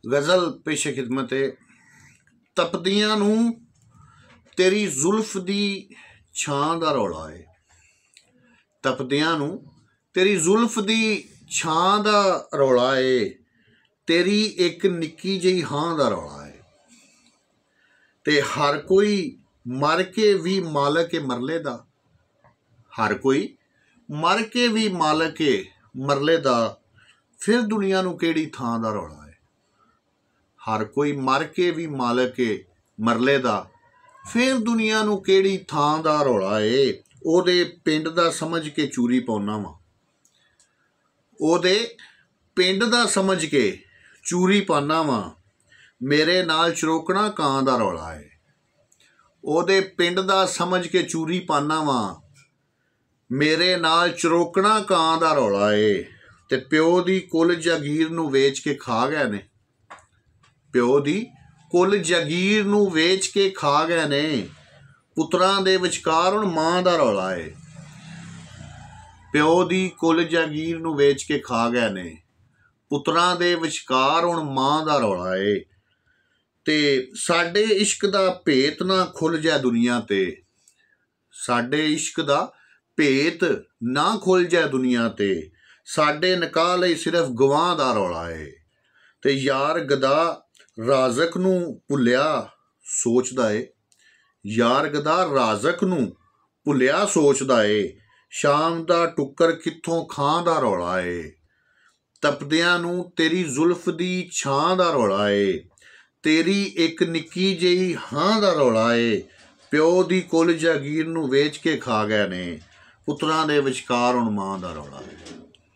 गज़ल पेश खिदमत है। तपदियां नूं तेरी जुल्फ दी छां दा रौला है। तपदियां नूं तेरी जुल्फ दी छां दा रौला है। तेरी एक निक्की जही हां दा रौला है। ते हर कोई मर के भी मालक है मरले दा। हर कोई मर के भी मालक है मरले दा। फिर दुनिया नूं केड़ी थां दा रौला है। हर कोई मर के भी मालक है मरले दा। फिर दुनिया नूं केड़ी थां दा रौला है। ओदे पिंड दा समझ के चूरी पाउना वा। ओदे पिंड दा समझ के चूरी पाना वा। मेरे नाल चरोकना कां दा रौला है। ओदे पिंड दा समझ के चूरी पाना वा। मेरे नाल चरोकना कां दा रौला है। ते प्यो दी कुल जागीर नूं वेच के खा गए ने। प्यो दी कुल जागीर नूं वेच के खा गए ने। पुत्रां दे विचकार हुण मां दा रौला है। प्यो दी कुल जागीर नूं वेच के खा गए ने। पुत्रां दे विचकार हुण मां दा रौला है। ते साडे इश्क दा भेत ना खुल जाए दुनिया ते। साडे इश्क दा भेत ना खुल जाए दुनिया ते। साडे निकाह लई सिर्फ गवाह दा रौला है। ते यार गदा राज़क नूं भुलिया सोचदा है। यार गदा राज़क नूं भुलिया सोचदा है। शाम दा टुक्कर कित्थों खां दा रौला है। तपदियां नूं तेरी जुल्फ दी छां दा रौला है। तेरी एक निक्की जही हां दा रौला है। प्यो दी कुल जागीर नूं वेच के खा गए ने। पुत्रां दे विचकार हुण मां दा रौला है।